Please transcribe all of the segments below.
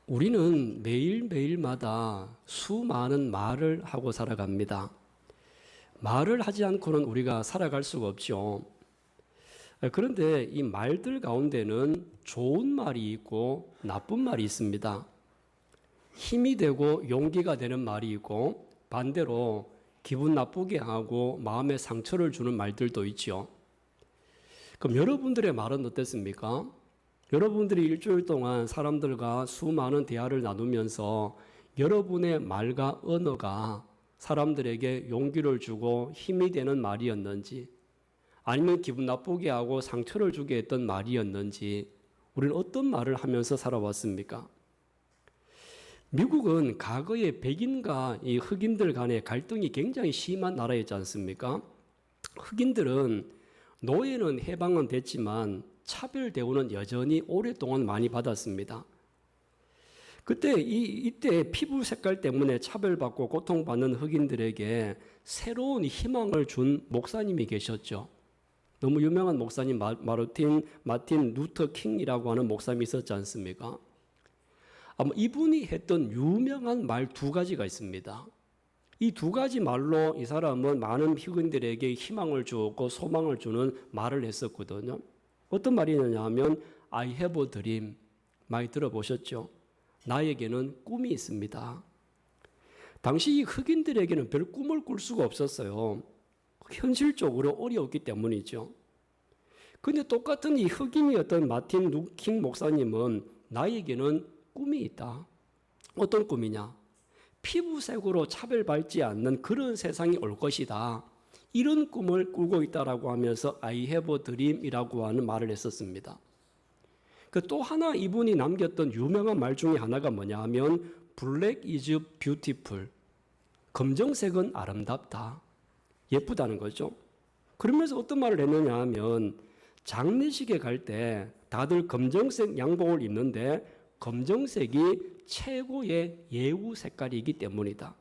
우리는 매일매일마다 수많은 말을 하고 살아갑니다. 말을 하지 않고는 우리가 살아갈 수가 없죠. 그런데 이 말들 가운데는 좋은 말이 있고 나쁜 말이 있습니다. 힘이 되고 용기가 되는 말이 있고 반대로 기분 나쁘게 하고 마음에 상처를 주는 말들도 있죠. 그럼 여러분들의 말은 어땠습니까? 여러분들이 일주일 동안 사람들과 수많은 대화를 나누면서 여러분의 말과 언어가 사람들에게 용기를 주고 힘이 되는 말이었는지 아니면 기분 나쁘게 하고 상처를 주게 했던 말이었는지 우리는 어떤 말을 하면서 살아왔습니까? 미국은 과거에 백인과 이 흑인들 간의 갈등이 굉장히 심한 나라였지 않습니까? 흑인들은 노예는 해방은 됐지만 차별 대우는 여전히 오랫동안 많이 받았습니다. 이때 피부 색깔 때문에 차별받고 고통받는 흑인들에게 새로운 희망을 준 목사님이 계셨죠. 너무 유명한 목사님 마틴 루터 킹이라고 하는 목사님이 있었지 않습니까? 아마 이분이 했던 유명한 말 두 가지가 있습니다. 이 두 가지 말로 이 사람은 많은 흑인들에게 희망을 주었고 소망을 주는 말을 했었거든요. 어떤 말이냐 하면 I have a dream. 많이 들어보셨죠? 나에게는 꿈이 있습니다. 당시 이 흑인들에게는 별 꿈을 꿀 수가 없었어요. 현실적으로 어려웠기 때문이죠. 근데 똑같은 이 흑인이었던 마틴 루킹 목사님은 나에게는 꿈이 있다. 어떤 꿈이냐? 피부색으로 차별받지 않는 그런 세상이 올 것이다. 이런 꿈을 꾸고 있다라고 하면서 I have a dream이라고 하는 말을 했었습니다. 또 하나 이분이 남겼던 유명한 말 중에 하나가 뭐냐 하면 Black is beautiful. 검정색은 아름답다. 예쁘다는 거죠. 그러면서 어떤 말을 했느냐 하면 장례식에 갈 때 다들 검정색 양복을 입는데 검정색이 최고의 예우 색깔이기 때문이다.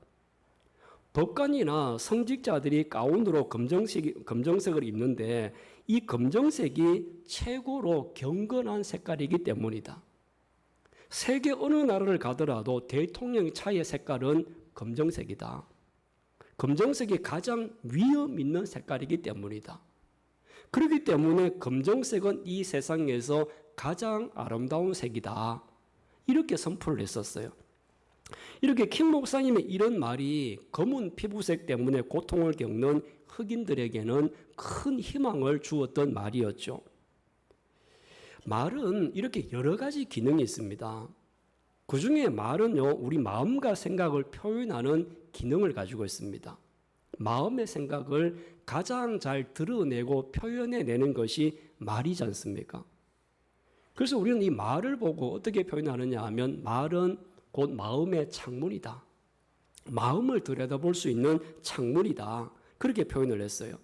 법관이나 성직자들이 가운으로 검정색을 입는데 이 검정색이 최고로 경건한 색깔이기 때문이다. 세계 어느 나라를 가더라도 대통령 차의 색깔은 검정색이다. 검정색이 가장 위험 있는 색깔이기 때문이다. 그렇기 때문에 검정색은 이 세상에서 가장 아름다운 색이다. 이렇게 선포를 했었어요. 이렇게 킴 목사님의 이런 말이 검은 피부색 때문에 고통을 겪는 흑인들에게는 큰 희망을 주었던 말이었죠. 말은 이렇게 여러 가지 기능이 있습니다. 그 중에 말은요, 우리 마음과 생각을 표현하는 기능을 가지고 있습니다. 마음의 생각을 가장 잘 드러내고 표현해내는 것이 말이지 않습니까? 그래서 우리는 이 말을 보고 어떻게 표현하느냐 하면 말은 곧 마음의 창문이다. 마음을 들여다볼 수 있는 창문이다. 그렇게 표현을 했어요.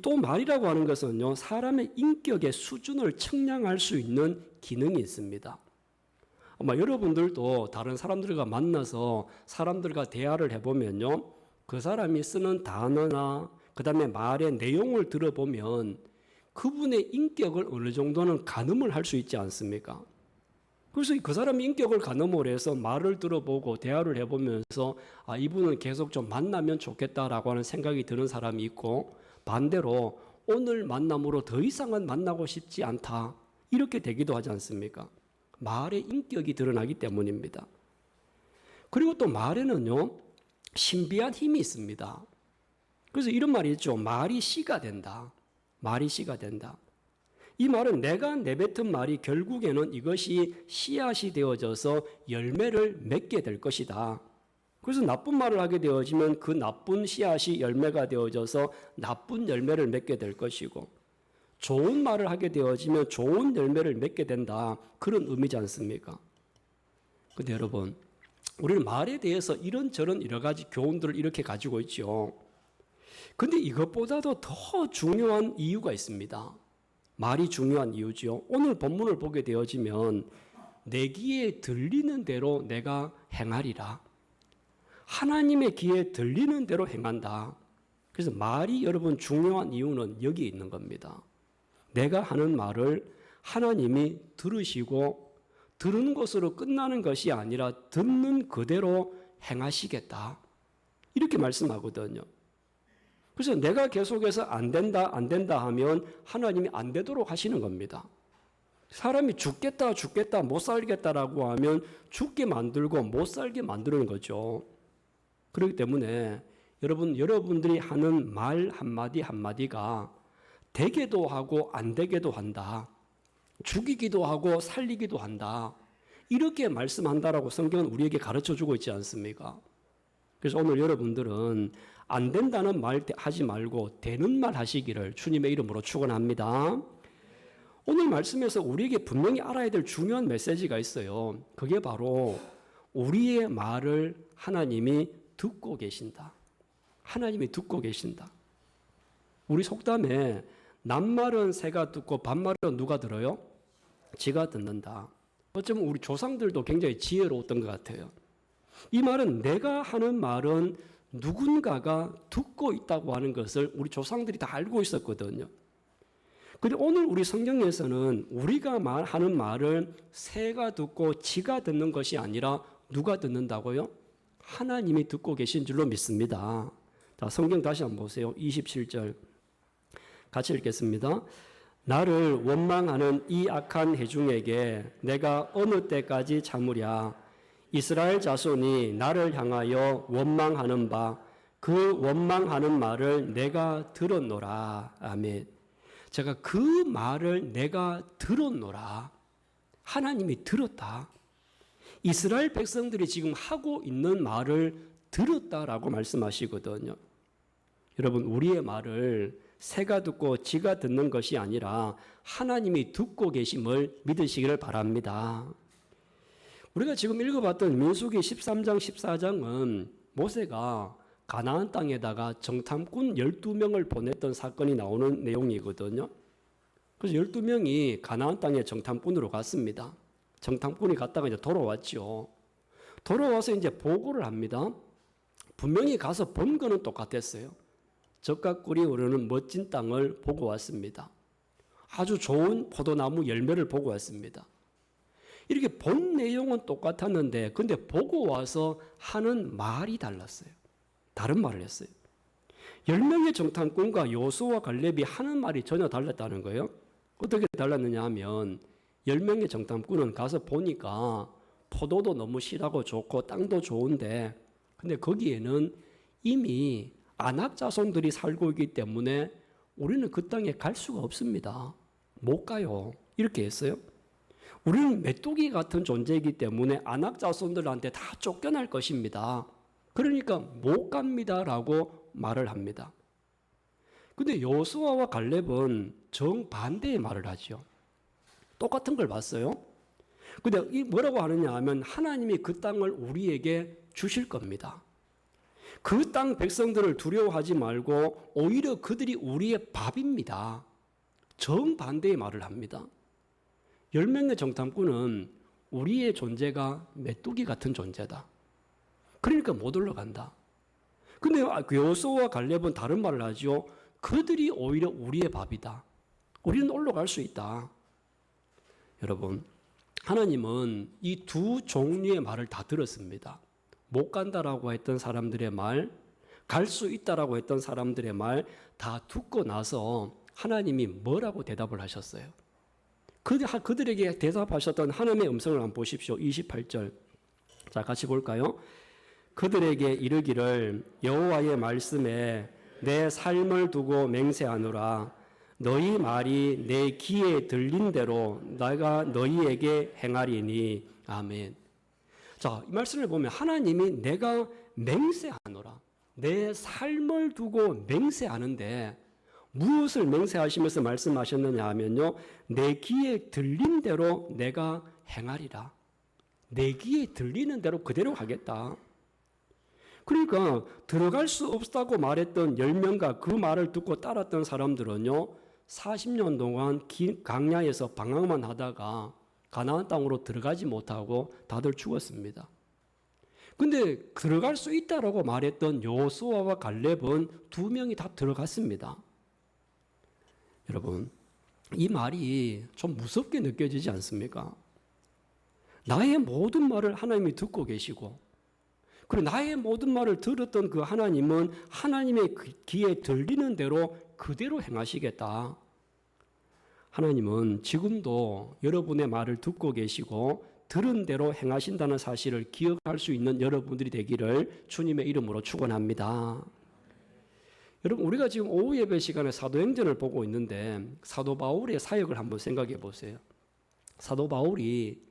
또 말이라고 하는 것은요, 사람의 인격의 수준을 측량할 수 있는 기능이 있습니다. 아마 여러분들도 다른 사람들과 만나서 사람들과 대화를 해보면요, 그 사람이 쓰는 단어나 그 다음에 말의 내용을 들어보면 그분의 인격을 어느 정도는 가늠을 할 수 있지 않습니까? 그래서 그 사람의 인격을 가늠을 해서 말을 들어보고 대화를 해보면서 이분은 계속 좀 만나면 좋겠다라고 하는 생각이 드는 사람이 있고 반대로 오늘 만남으로 더 이상은 만나고 싶지 않다. 이렇게 되기도 하지 않습니까? 말의 인격이 드러나기 때문입니다. 그리고 또 말에는요, 신비한 힘이 있습니다. 그래서 이런 말이 있죠. 말이 씨가 된다. 말이 씨가 된다. 이 말은 내가 내뱉은 말이 결국에는 이것이 씨앗이 되어져서 열매를 맺게 될 것이다. 그래서 나쁜 말을 하게 되어지면 그 나쁜 씨앗이 열매가 되어져서 나쁜 열매를 맺게 될 것이고 좋은 말을 하게 되어지면 좋은 열매를 맺게 된다. 그런 의미지 않습니까? 근데 여러분, 우리는 말에 대해서 이런저런 여러 가지 교훈들을 이렇게 가지고 있죠. 근데 이것보다도 더 중요한 이유가 있습니다. 말이 중요한 이유죠. 오늘 본문을 보게 되어지면 내 귀에 들리는 대로 내가 행하리라. 하나님의 귀에 들리는 대로 행한다. 그래서 말이 여러분 중요한 이유는 여기에 있는 겁니다. 내가 하는 말을 하나님이 들으시고 들은 것으로 끝나는 것이 아니라 듣는 그대로 행하시겠다. 이렇게 말씀하거든요. 그래서 내가 계속해서 안 된다 하면 하나님이 안 되도록 하시는 겁니다. 사람이 죽겠다 못 살겠다라고 하면 죽게 만들고 못 살게 만드는 거죠. 그렇기 때문에 여러분들이 하는 말 한마디 한마디가 되게도 하고 안 되게도 한다. 죽이기도 하고 살리기도 한다. 이렇게 말씀한다라고 성경은 우리에게 가르쳐주고 있지 않습니까? 그래서 오늘 여러분들은 안 된다는 말 하지 말고 되는 말 하시기를 주님의 이름으로 축원합니다. 오늘 말씀에서 우리에게 분명히 알아야 될 중요한 메시지가 있어요. 그게 바로 우리의 말을 하나님이 듣고 계신다. 하나님이 듣고 계신다. 우리 속담에 남말은 새가 듣고 반말은 누가 들어요? 지가 듣는다. 어쩌면 우리 조상들도 굉장히 지혜로웠던 것 같아요. 이 말은 내가 하는 말은 누군가가 듣고 있다고 하는 것을 우리 조상들이 다 알고 있었거든요. 그런데 오늘 우리 성경에서는 우리가 하는 말을 새가 듣고 지가 듣는 것이 아니라 누가 듣는다고요? 하나님이 듣고 계신 줄로 믿습니다. 자, 성경 다시 한번 보세요. 27절 같이 읽겠습니다. 나를 원망하는 이 악한 회중에게 내가 어느 때까지 참으랴. 이스라엘 자손이 나를 향하여 원망하는 바 그 원망하는 말을 내가 들었노라. 아멘. 제가 그 말을 내가 들었노라. 하나님이 들었다. 이스라엘 백성들이 지금 하고 있는 말을 들었다라고 말씀하시거든요. 여러분, 우리의 말을 새가 듣고 지가 듣는 것이 아니라 하나님이 듣고 계심을 믿으시기를 바랍니다. 우리가 지금 읽어봤던 민수기 13장, 14장은 모세가 가나안 땅에다가 정탐꾼 12명을 보냈던 사건이 나오는 내용이거든요. 그래서 12명이 가나안 땅에 정탐꾼으로 갔습니다. 정탐꾼이 갔다가 이제 돌아왔죠. 돌아와서 이제 보고를 합니다. 분명히 가서 본 거는 똑같았어요. 젖과 꿀이 흐르는 멋진 땅을 보고 왔습니다. 아주 좋은 포도나무 열매를 보고 왔습니다. 이렇게 본 내용은 똑같았는데 근데 보고 와서 하는 말이 달랐어요. 다른 말을 했어요. 10명의 정탐꾼과 여호수아와 갈렙이 하는 말이 전혀 달랐다는 거예요. 어떻게 달랐느냐 하면 10명의 정탐꾼은 가서 보니까 포도도 너무 실하고 좋고 땅도 좋은데 근데 거기에는 이미 아낙 자손들이 살고 있기 때문에 우리는 그 땅에 갈 수가 없습니다. 못 가요. 이렇게 했어요. 우리는 메뚜기 같은 존재이기 때문에 아낙 자손들한테 다 쫓겨날 것입니다. 그러니까 못 갑니다라고 말을 합니다. 근데 여호수아와 갈렙은 정반대의 말을 하죠. 똑같은 걸 봤어요. 근데 이 뭐라고 하느냐 하면 하나님이 그 땅을 우리에게 주실 겁니다. 그 땅 백성들을 두려워하지 말고 오히려 그들이 우리의 밥입니다. 정반대의 말을 합니다. 10명의 정탐꾼은 우리의 존재가 메뚜기 같은 존재다. 그러니까 못 올라간다. 근데 여호수아와 갈렙은 다른 말을 하죠. 그들이 오히려 우리의 밥이다. 우리는 올라갈 수 있다. 여러분, 하나님은 이 두 종류의 말을 다 들었습니다. 못 간다라고 했던 사람들의 말, 갈 수 있다라고 했던 사람들의 말 다 듣고 나서 하나님이 뭐라고 대답을 하셨어요? 그들에게 대답하셨던 하나님의 음성을 한번 보십시오. 28절. 자, 같이 볼까요? 그들에게 이르기를 여호와의 말씀에 내 삶을 두고 맹세하노라. 너희 말이 내 귀에 들린 대로 내가 너희에게 행하리니. 아멘. 자, 이 말씀을 보면 하나님이 내가 맹세하노라. 내 삶을 두고 맹세하는데 무엇을 맹세하시면서 말씀하셨느냐 하면요. 내 귀에 들린 대로 내가 행하리라. 내 귀에 들리는 대로 그대로 하겠다. 그러니까 들어갈 수 없다고 말했던 10명과 그 말을 듣고 따랐던 사람들은요. 40년 동안 광야에서 방황만 하다가 가나안 땅으로 들어가지 못하고 다들 죽었습니다. 근데 들어갈 수 있다라고 말했던 여호수아와 갈렙은 2명이 다 들어갔습니다. 여러분, 이 말이 좀 무섭게 느껴지지 않습니까? 나의 모든 말을 하나님이 듣고 계시고, 그리고 나의 모든 말을 들었던 그 하나님은 하나님의 귀에 들리는 대로 그대로 행하시겠다. 하나님은 지금도 여러분의 말을 듣고 계시고 들은 대로 행하신다는 사실을 기억할 수 있는 여러분들이 되기를 주님의 이름으로 축원합니다. 여러분, 우리가 지금 오후 예배 시간에 사도행전을 보고 있는데 사도 바울의 사역을 한번 생각해 보세요. 사도 바울이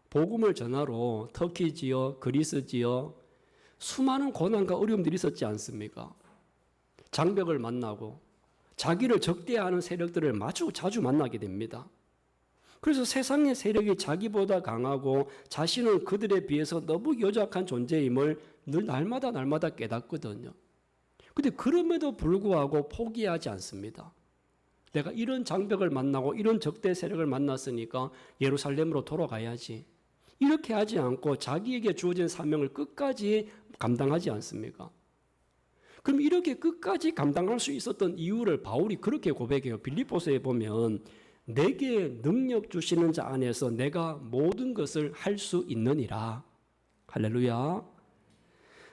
복음을 전하러 터키 지역, 그리스 지역 수많은 고난과 어려움들이 있었지 않습니까? 장벽을 만나고 자기를 적대하는 세력들을 자주 만나게 됩니다. 그래서 세상의 세력이 자기보다 강하고 자신은 그들에 비해서 너무 연약한 존재임을 늘 날마다 깨닫거든요. 근데 그럼에도 불구하고 포기하지 않습니다. 내가 이런 장벽을 만나고 이런 적대 세력을 만났으니까 예루살렘으로 돌아가야지. 이렇게 하지 않고 자기에게 주어진 사명을 끝까지 감당하지 않습니까? 그럼 이렇게 끝까지 감당할 수 있었던 이유를 바울이 그렇게 고백해요. 빌립보서에 보면 내게 능력 주시는 자 안에서 내가 모든 것을 할 수 있느니라. 할렐루야.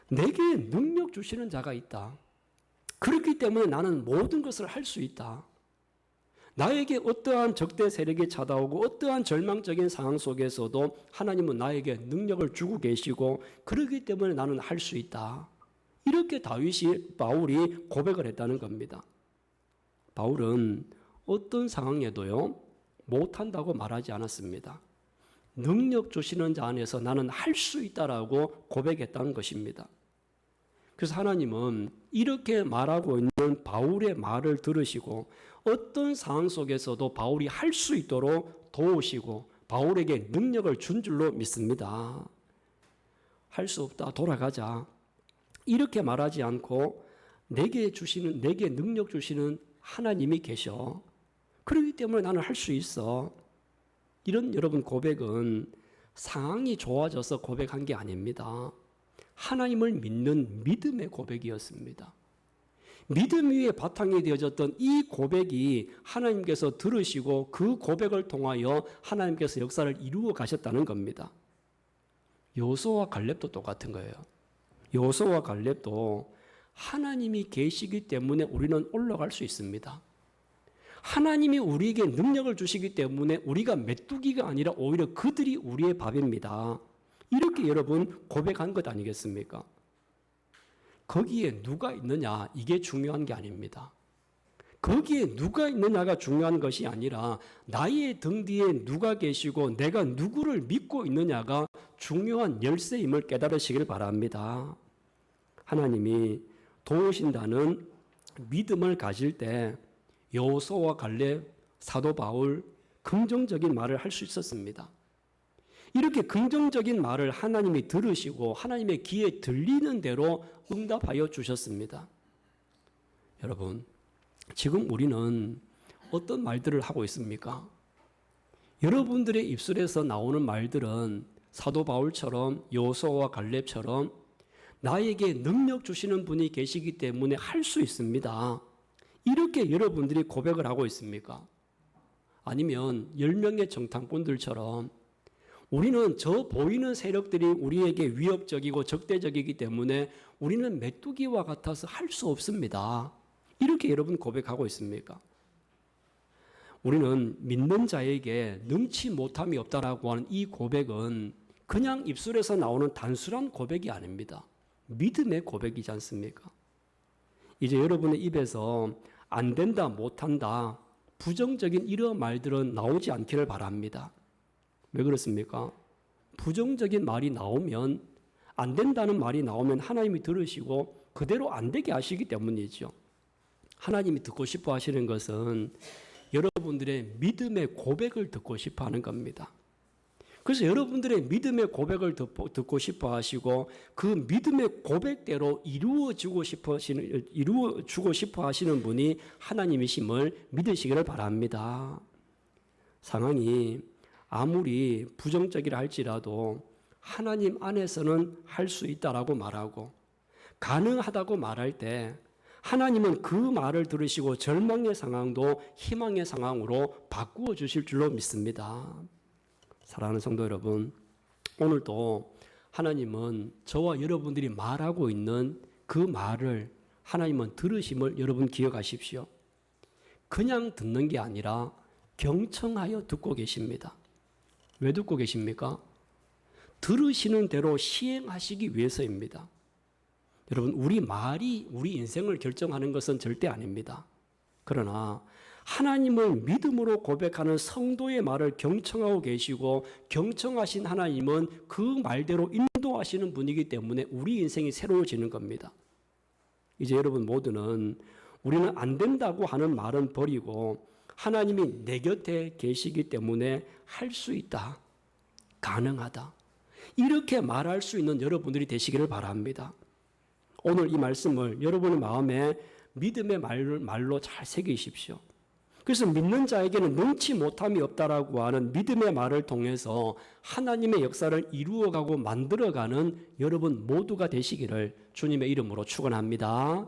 내게 능력 주시는 자가 있다. 그렇기 때문에 나는 모든 것을 할 수 있다. 나에게 어떠한 적대 세력이 찾아오고 어떠한 절망적인 상황 속에서도 하나님은 나에게 능력을 주고 계시고 그렇기 때문에 나는 할 수 있다. 이렇게 바울이 고백을 했다는 겁니다. 바울은 어떤 상황에도요 못한다고 말하지 않았습니다. 능력 주시는 자 안에서 나는 할 수 있다라고 고백했다는 것입니다. 그래서 하나님은 이렇게 말하고 있는 바울의 말을 들으시고 어떤 상황 속에서도 바울이 할 수 있도록 도우시고 바울에게 능력을 준 줄로 믿습니다. 할 수 없다, 돌아가자. 이렇게 말하지 않고 내게 능력 주시는 하나님이 계셔. 그렇기 때문에 나는 할 수 있어. 이런 여러분 고백은 상황이 좋아져서 고백한 게 아닙니다. 하나님을 믿는 믿음의 고백이었습니다. 믿음 위에 바탕이 되어졌던 이 고백이 하나님께서 들으시고 그 고백을 통하여 하나님께서 역사를 이루어 가셨다는 겁니다. 여호수아와 갈렙도 똑같은 거예요. 여호수아와 갈렙도 하나님이 계시기 때문에 우리는 올라갈 수 있습니다. 하나님이 우리에게 능력을 주시기 때문에 우리가 메뚜기가 아니라 오히려 그들이 우리의 밥입니다. 이렇게 여러분 고백한 것 아니겠습니까? 거기에 누가 있느냐, 이게 중요한 게 아닙니다. 거기에 누가 있느냐가 중요한 것이 아니라 나의 등 뒤에 누가 계시고 내가 누구를 믿고 있느냐가 중요한 열쇠임을 깨달으시길 바랍니다. 하나님이 도우신다는 믿음을 가질 때 여호수아와 갈렙, 사도 바울 긍정적인 말을 할 수 있었습니다. 이렇게 긍정적인 말을 하나님이 들으시고 하나님의 귀에 들리는 대로 응답하여 주셨습니다. 여러분, 지금 우리는 어떤 말들을 하고 있습니까? 여러분들의 입술에서 나오는 말들은 사도 바울처럼 여호수아와 갈렙처럼 나에게 능력 주시는 분이 계시기 때문에 할 수 있습니다. 이렇게 여러분들이 고백을 하고 있습니까? 아니면 10명의 정탐꾼들처럼 우리는 저 보이는 세력들이 우리에게 위협적이고 적대적이기 때문에 우리는 메뚜기와 같아서 할 수 없습니다. 이렇게 여러분 고백하고 있습니까? 우리는 믿는 자에게 능치 못함이 없다라고 하는 이 고백은 그냥 입술에서 나오는 단순한 고백이 아닙니다. 믿음의 고백이지 않습니까? 이제 여러분의 입에서 안 된다, 못한다, 부정적인 이런 말들은 나오지 않기를 바랍니다. 왜 그렇습니까? 부정적인 말이 나오면, 안 된다는 말이 나오면 하나님이 들으시고 그대로 안 되게 하시기 때문이죠. 하나님이 듣고 싶어 하시는 것은 여러분들의 믿음의 고백을 듣고 싶어 하는 겁니다. 그래서 여러분들의 믿음의 고백을 듣고 싶어 하시고 그 믿음의 고백대로 이루어주고 싶어 하시는 분이 하나님이심을 믿으시기를 바랍니다. 상황이 아무리 부정적이라 할지라도 하나님 안에서는 할 수 있다라고 말하고 가능하다고 말할 때 하나님은 그 말을 들으시고 절망의 상황도 희망의 상황으로 바꾸어 주실 줄로 믿습니다. 사랑하는 성도 여러분, 오늘도 하나님은 저와 여러분들이 말하고 있는 그 말을 하나님은 들으심을 여러분 기억하십시오. 그냥 듣는 게 아니라 경청하여 듣고 계십니다. 왜 듣고 계십니까? 들으시는 대로 시행하시기 위해서입니다. 여러분, 우리 말이 우리 인생을 결정하는 것은 절대 아닙니다. 그러나 하나님을 믿음으로 고백하는 성도의 말을 경청하고 계시고 경청하신 하나님은 그 말대로 인도하시는 분이기 때문에 우리 인생이 새로워지는 겁니다. 이제 여러분 모두는 우리는 안 된다고 하는 말은 버리고 하나님이 내 곁에 계시기 때문에 할 수 있다, 가능하다, 이렇게 말할 수 있는 여러분들이 되시기를 바랍니다. 오늘 이 말씀을 여러분의 마음에 믿음의 말로 잘 새기십시오. 그래서 믿는 자에게는 능치 못함이 없다라고 하는 믿음의 말을 통해서 하나님의 역사를 이루어가고 만들어가는 여러분 모두가 되시기를 주님의 이름으로 축원합니다.